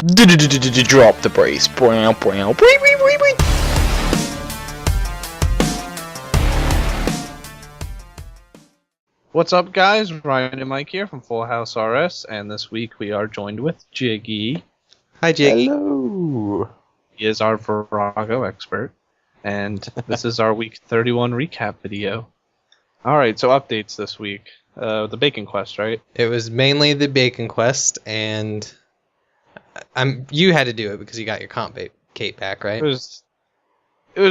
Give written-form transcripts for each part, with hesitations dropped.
Drop the brace. What's up, guys? Ryan and Mike here from FullHouseRS, and this week we are joined with Jiggy. Hi, Jiggy. Hello. He is our Vorago expert, and this is our week 31 recap video. Alright, so updates this week. The Bacon Quest, right? It was mainly the Bacon Quest, and you had to do it because you got your comp cape back, right? It was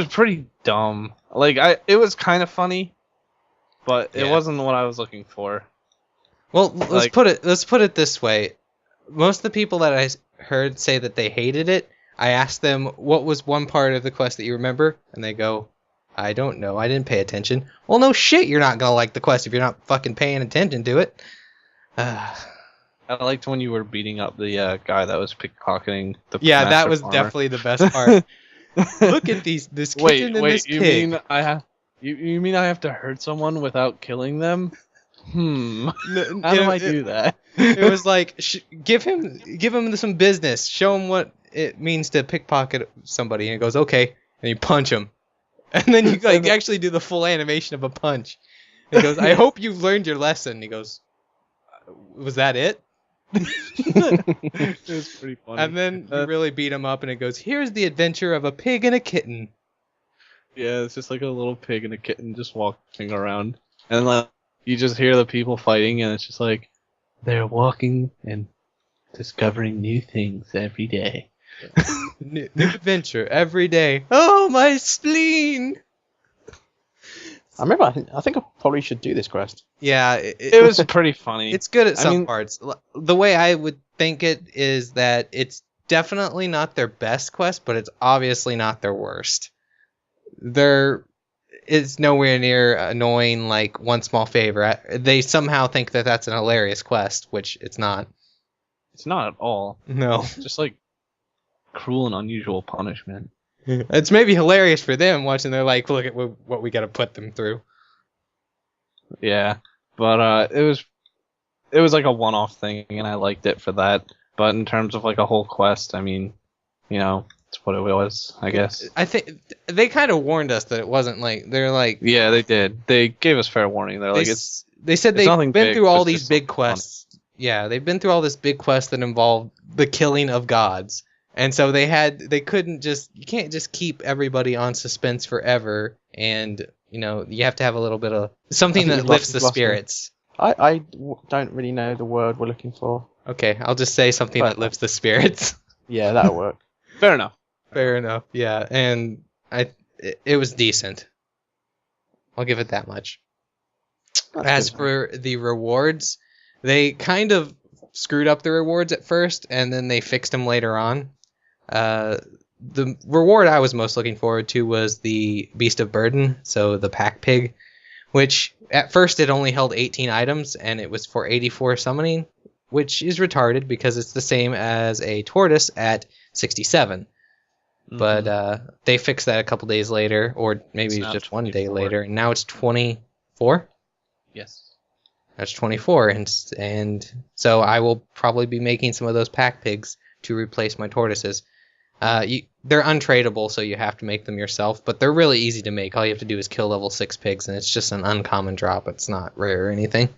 pretty dumb. It was kind of funny, but it wasn't what I was looking for. Well, let's put it this way. Most of the people that I heard say that they hated it, I asked them what was one part of the quest that you remember, and they go, I don't know, I didn't pay attention. Well, no shit, you're not gonna like the quest if you're not fucking paying attention to it. I liked when you were beating up the guy that was pickpocketing the Yeah, that was farmer. definitely the best part. Look at this kitchen and this pig. You mean I have to hurt someone without killing them? How do I do that? It was like give him some business. Show him what it means to pickpocket somebody, and he goes okay, and you punch him, and then you actually do the full animation of a punch. And he goes, I hope you've learned your lesson. And he goes, was that it? It was pretty funny. And then you really beat him up, and it goes, here's the adventure of a pig and a kitten. Yeah, it's just like a little pig and a kitten just walking around, and you just hear the people fighting, and it's just like they're walking and discovering new things every day. New adventure every day. Oh, my spleen! I think I probably should do this quest. Yeah, it was pretty funny. It's good at some parts. The way I would think it is that it's definitely not their best quest, but it's obviously not their worst. It's nowhere near annoying like One Small Favor. They somehow think that that's an hilarious quest, which it's not. It's not at all. No. It's just like cruel and unusual punishment. It's maybe hilarious for them watching. They're like, look at what we got to put them through. Yeah, but it was like a one-off thing, and I liked it for that. But in terms of like a whole quest, I mean, it's what it was, I guess. I think they kind of warned us that it wasn't like they're like. Yeah, they did. They gave us fair warning. They said they've been through all these big quests. Yeah, they've been through all this big quest that involved the killing of gods. And so you can't just keep everybody on suspense forever, and you have to have a little bit of something that lifts the spirits. I don't really know the word we're looking for. Okay, I'll just say something that lifts the spirits. Yeah, that'll work. Fair enough. Fair enough. Yeah, and it was decent. I'll give it that much. As for the rewards, they kind of screwed up the rewards at first, and then they fixed them later on. The reward I was most looking forward to was the Beast of Burden, so the pack pig, which at first it only held 18 items, and it was for 84 summoning, which is retarded because it's the same as a tortoise at 67. Mm-hmm. But they fixed that a couple days later, or maybe it was just 1 day later, and now it's 24? Yes. That's 24, and so I will probably be making some of those pack pigs to replace my tortoises. They're untradeable, so you have to make them yourself, but they're really easy to make. All you have to do is kill level 6 pigs, and it's just an uncommon drop. It's not rare or anything.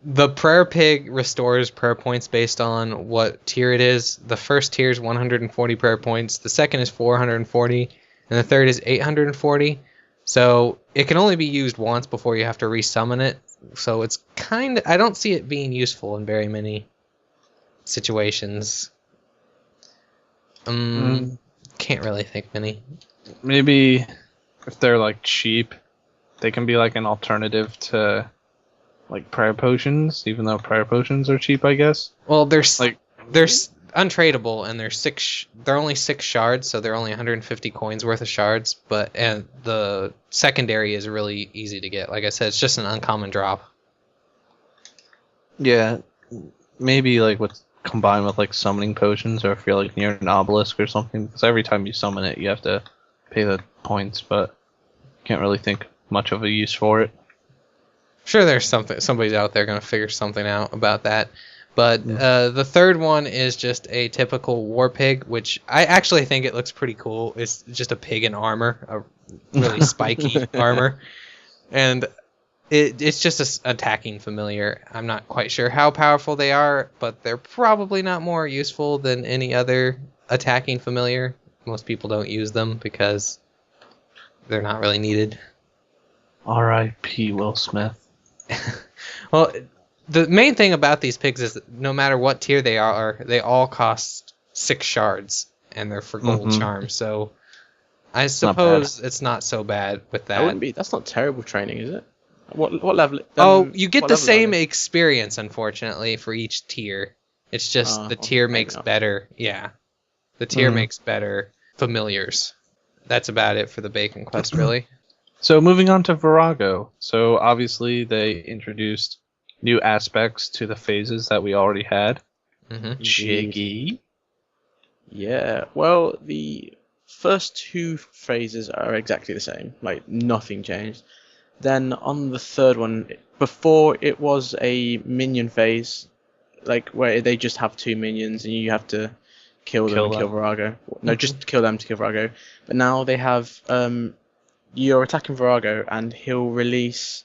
The prayer pig restores prayer points based on what tier it is. The first tier is 140 prayer points, the second is 440, and the third is 840. So it can only be used once before you have to resummon it. So it's I don't see it being useful in very many situations. Can't really think many. Maybe if they're like cheap, they can be like an alternative to like prayer potions, even though prayer potions are cheap, I guess. Well, they're untradeable, and they're only 6 shards, so they're only 150 coins worth of shards, and the secondary is really easy to get. Like I said, it's just an uncommon drop. Yeah, maybe like combined with like summoning potions, or if you're like near an obelisk or something, because every time you summon it you have to pay the points, but can't really think much of a use for it. Sure, there's somebody's out there gonna figure something out about that. But the third one is just a typical war pig, which I actually think it looks pretty cool. It's just a pig in armor, a really spiky armor. And it's just an attacking familiar. I'm not quite sure how powerful they are, but they're probably not more useful than any other attacking familiar. Most people don't use them because they're not really needed. R.I.P. Will Smith. Well, the main thing about these pigs is that no matter what tier they are, they all cost 6 shards, and they're for gold charms. So I suppose it's not so bad with that. That wouldn't be. That's not terrible training, is it? What level? You get the same experience, unfortunately, for each tier. It's just the tier makes better. Yeah, the tier makes better familiars. That's about it for the Bacon Quest, really. So moving on to Vorago. So obviously they introduced new aspects to the phases that we already had. Jiggy. Yeah. Well, the first 2 phases are exactly the same. Like nothing changed. Then on the third one, before it was a minion phase, like where they just have 2 minions and you have to kill them and kill Vorago. No, just kill them to kill Vorago. But now they have you're attacking Vorago and he'll release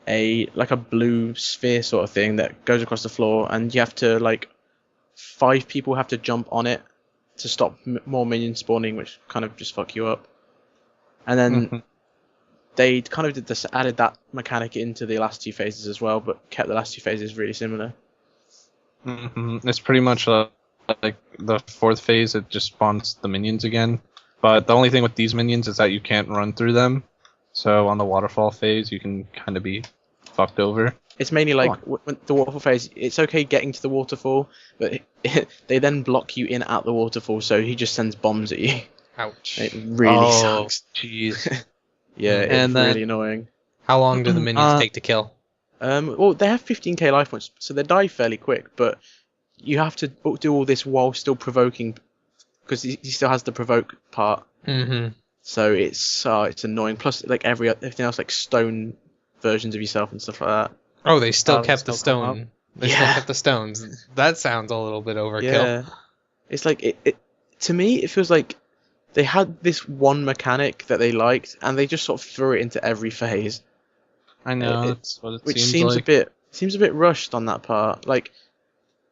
a blue sphere sort of thing that goes across the floor, and you have to 5 people have to jump on it to stop more minions spawning, which kind of just fuck you up. And then they kind of added that mechanic into the last 2 phases as well, but kept the last 2 phases really similar. It's pretty much like the 4th phase. It just spawns the minions again, but the only thing with these minions is that you can't run through them. So on the waterfall phase, you can kind of be fucked over. It's mainly when the waterfall phase, it's okay getting to the waterfall, but they then block you in at the waterfall, so he just sends bombs at you. Ouch. It really sucks. Jeez. Yeah, it's really annoying. How long do the minions take to kill? Well, they have 15k life points, so they die fairly quick, but you have to do all this while still provoking, because he still has the provoke part. So it's annoying. Plus, everything else, like stone versions of yourself and stuff like that. Oh, they still kept the stone. They still kept the stones. That sounds a little bit overkill. Yeah. It's like it to me, it feels like they had this one mechanic that they liked, and they just sort of threw it into every phase. I know, that's what it which seems like. Seems a bit rushed on that part. Like,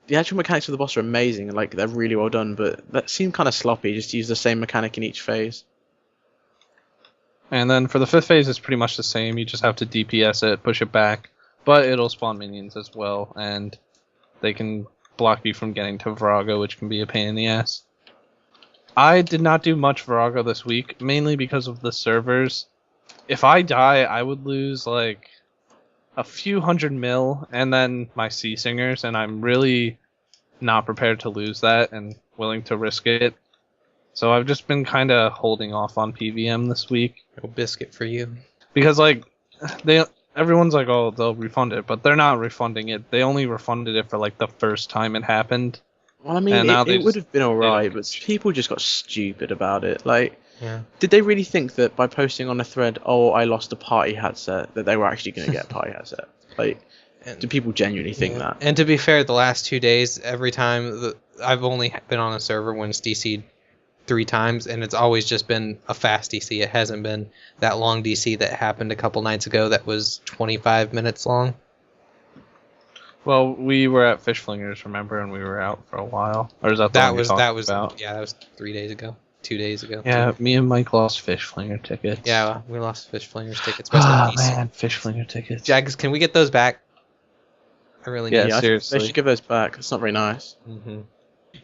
the actual mechanics of the boss are amazing, and they're really well done, but that seemed kind of sloppy, just to use the same mechanic in each phase. And then for the 5th phase, it's pretty much the same. You just have to DPS it, push it back, but it'll spawn minions as well, and they can block you from getting to Vorago, which can be a pain in the ass. I did not do much Vorago this week, mainly because of the servers. If I die, I would lose a few hundred mil, and then my Sea Singers, and I'm really not prepared to lose that and willing to risk it. So I've just been kind of holding off on PVM this week. No biscuit for you. Because everyone's like, oh, they'll refund it, but they're not refunding it. They only refunded it for the first time it happened. Well, I mean, it would have been alright, but people just got stupid about it. Did they really think that by posting on a thread, oh, I lost a party hat set, that they were actually going to get a party hat set? Do people genuinely think that? And to be fair, the last 2 days, every time I've only been on a server when it's DC'd 3 times, and it's always just been a fast DC. It hasn't been that long DC that happened a couple nights ago that was 25 minutes long. Well, we were at Fish Flingers, remember, and we were out for a while. Or is that that was about? Yeah, that was 3 days ago. 2 days ago. Yeah, me and Mike lost Fish Flinger tickets. Yeah, we lost Fish Flingers tickets. Oh man, Fish Flinger tickets. Jags, can we get those back? I really need. Yeah, seriously. They should give those back. It's not very nice.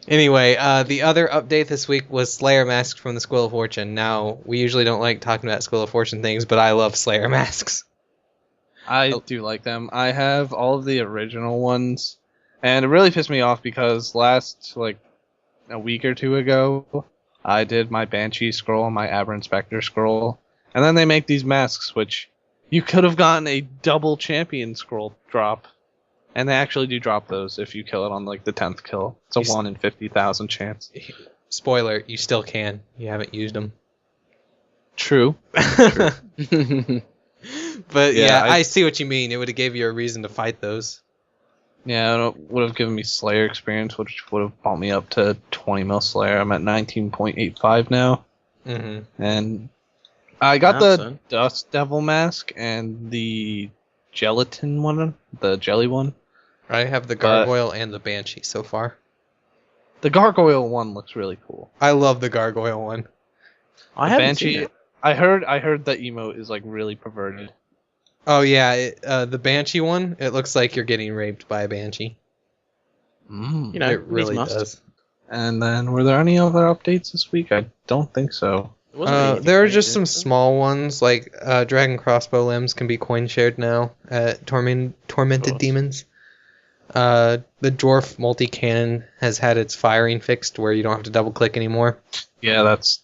Anyway, the other update this week was Slayer masks from the Squill of Fortune. Now, we usually don't like talking about Squill of Fortune things, but I love Slayer masks. I do like them. I have all of the original ones, and it really pissed me off because last, a week or 2 ago, I did my Banshee scroll, my Aberrant Spectre scroll, and then they make these masks, which you could have gotten a double champion scroll drop. And they actually do drop those if you kill it on the 10th kill. It's a 1 in 50,000 chance. Spoiler, you still can. You haven't used them. True. But yeah, I see what you mean. It would have gave you a reason to fight those. Yeah, it would have given me Slayer experience, which would have bumped me up to 20 mil Slayer. I'm at 19.85 now, and I got the son. Dust Devil mask and the gelatin one, the jelly one. I have the But- gargoyle and the banshee so far. The gargoyle one looks really cool. I love the gargoyle one. I The haven't seen Banshee, it. I heard that emote is like really perverted. Oh yeah, the banshee one. It looks like you're getting raped by a banshee. You know, It really needs must. does. And then, were there any other updates this week? I don't think so. It wasn't anything There are major, just some was there? small ones, like dragon crossbow limbs can be coin shared now at tormented course. demons. The dwarf multi cannon has had its firing fixed, where you don't have to double click anymore. Yeah, that's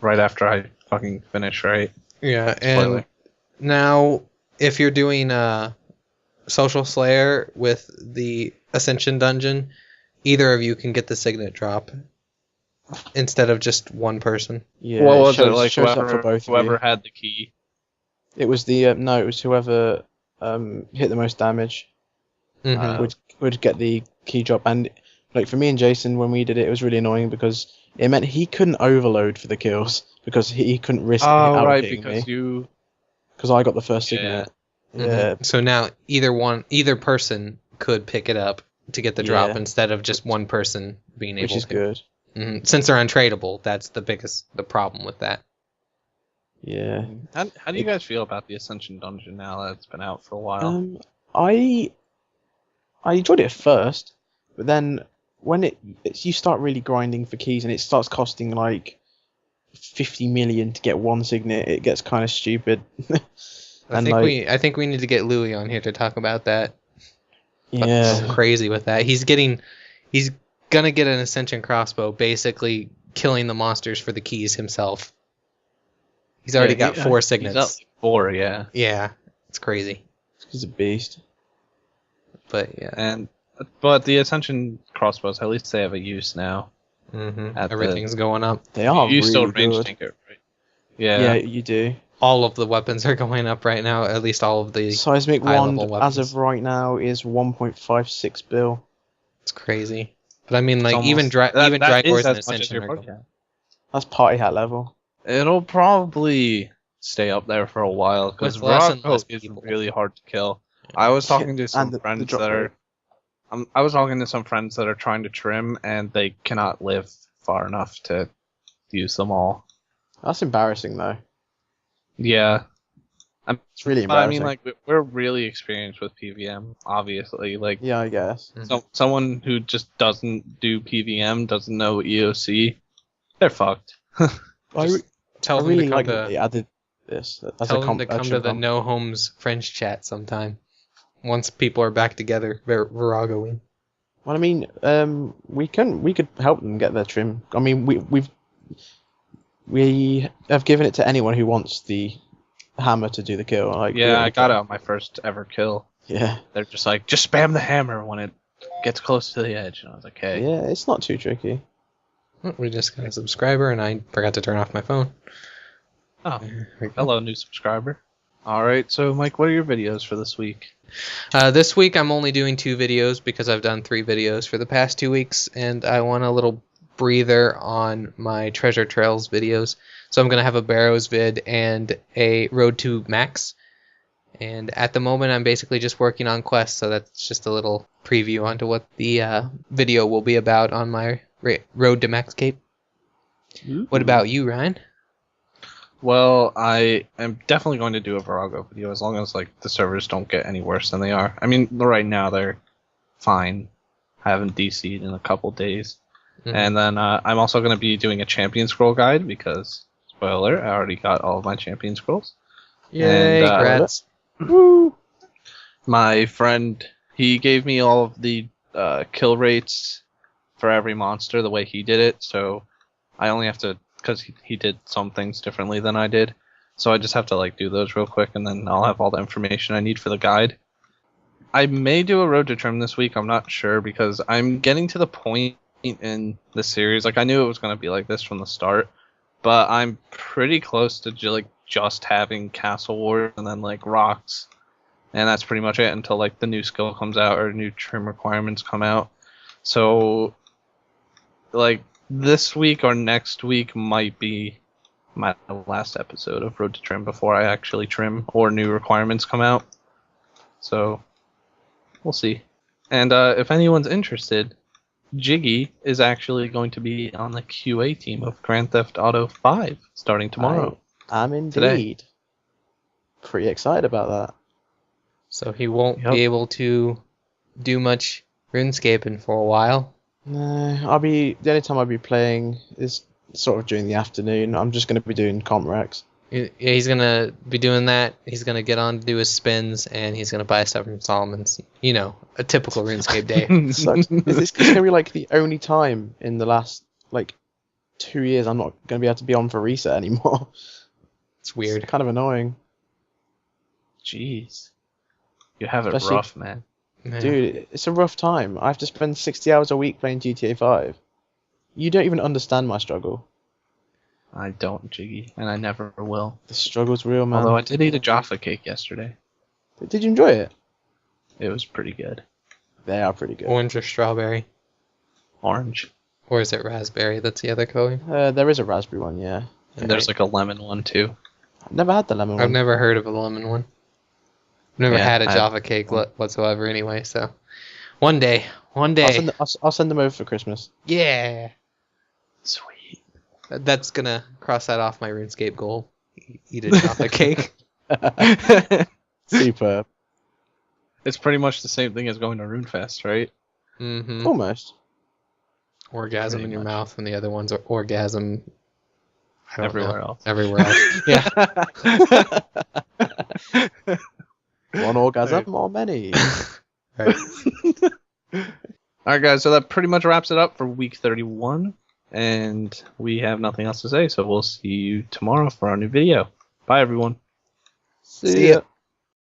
right after I fucking finish, right? Yeah, and Spoiler. now if you're doing Social Slayer with the Ascension dungeon, either of you can get the signet drop instead of just one person. Yeah, What was shows, it like? shows up Whoever, for both whoever of you. had the key. It was the no, it was whoever hit the most damage Mhm. would get the key drop. And like for me and Jason, when we did it, it was really annoying because it meant he couldn't overload for the kills because he couldn't risk Oh, right, out-hitting because me you. because I got the first Yeah. signet. Mhm. Yeah, So now either person could pick it up to get the drop Yeah. instead of just one person being able which is to. good. Since they're untradeable, that's the problem with that. Yeah. How do you guys feel about the Ascension dungeon now that it's been out for a while? I enjoyed it at first, but then when you start really grinding for keys and it starts costing like 50 million to get one signet, it gets kind of stupid. I think we need to get Louis on here to talk about that. Yeah. It's crazy with that. He's gonna get an Ascension crossbow, basically killing the monsters for the keys himself. He's already got 4 signets. He's up 4, yeah. Yeah, it's crazy. He's a beast. But yeah, But the Ascension crossbows, at least they have a use now. everything's going up. They are You really still range good. tank it, right? Yeah. Yeah, you do. All of the weapons are going up right now. At least all of the. Seismic high-level wand, as weapons. of right now, is 1.56 bill. It's crazy. But I mean, like It's even almost- that- even that is Dragors and as much as Ascension your are party going. hat. That's party hat level. It'll probably stay up there for a while because With less and Vorago less is people. really hard to kill. I was talking to some And the friends drop that are. rate. I was talking to some friends that are trying to trim, and they cannot live far enough to use them all. That's embarrassing, though. Yeah, It's really but I embarrassing. mean, like we're really experienced with PVM, obviously. Like, Yeah, I guess. someone who just doesn't do PVM, doesn't know EOC, they're fucked. I Tell them really to come like that to they added this as tell a them to come to the No Homes French chat sometime. Once people are back together, Voragoing. Well, I mean, we could help them get their trim. I mean, we have given it to anyone who wants the hammer to do the kill. Like, Yeah, I got out my first ever kill. Yeah, They're just like, just spam the hammer when it gets close to the edge. And I was like, hey. yeah, it's not too tricky. We just got a subscriber, and I forgot to turn off my phone. Oh, There we go. hello, new subscriber. Alright, so Mike, what are your videos for this week? This week I'm only doing 2 videos because I've done 3 videos for the past 2 weeks, and I want a little breather on my Treasure Trails videos. So I'm going to have a Barrows vid and a Road to Max. And at the moment I'm basically just working on quests, so that's just a little preview onto what the video will be about on my Road to Max Cape. What about you, Ryan? Well, I am definitely going to do a Vorago video as long as like the servers don't get any worse than they are. I mean, right now they're fine. I haven't DC'd in a couple days. Mhm. And then I'm also going to be doing a champion scroll guide because, spoiler, I already got all of my champion scrolls. Yay, And, grats. Woo! My friend, he gave me all of the kill rates for every monster the way he did it, so I only have to, because he did some things differently than I did, so I just have to like do those real quick, and then I'll have all the information I need for the guide. I may do a road to trim this week, I'm not sure, because I'm getting to the point in the series, like I knew it was going to be like this from the start, but I'm pretty close to like just having Castle Wars and then like rocks and that's pretty much it until like the new skill comes out or new trim requirements come out. So like this week or next week might be my last episode of Road to Trim before I actually trim or new requirements come out. So we'll see. And if anyone's interested, Jiggy is actually going to be on the QA team of Grand Theft Auto 5 starting tomorrow. I'm indeed. Today. Pretty excited about that. So he won't Yep. be able to do much RuneScaping for a while. No, the only time I'll be playing is sort of during the afternoon. I'm just going to be doing comp recs. Yeah, he's gonna be doing that. He's gonna get on to do his spins, and he's gonna buy stuff from Solomon's. You know, a typical RuneScape day. Sucks. It's going to be like the only time in the last like 2 years I'm not going to be able to be on for reset anymore. It's weird. It's kind of annoying. Jeez. You have it Especially- rough, man. Yeah. Dude, it's a rough time. I have to spend 60 hours a week playing GTA 5. You don't even understand my struggle. I don't, Jiggy, and I never will. The struggle's real, man. Although I did eat a Jaffa cake yesterday. Did you enjoy it? It was pretty good. They are pretty good. Orange or strawberry, Orange. or is it raspberry? That's the other color. There is a raspberry one, yeah. And there's like a lemon one too. I've never had the lemon I've one. never heard of a lemon one. I've never Yeah, had a I- Java cake whatsoever. Anyway, so one day, I'll send them over for Christmas. yeah, Sweet. that's gonna cross that off my RuneScape goal. Eat a Java cake. Superb. It's pretty much the same thing as going to RuneFest, right? Mm-hmm. Almost. Orgasm Pretty in your much. mouth, and the other one's orgasm. I don't Everywhere know. else. Everywhere else. Yeah. One orgasm or many. Right. Alright guys, so that pretty much wraps it up for week 31. And we have nothing else to say, so we'll see you tomorrow for our new video. Bye everyone. See ya.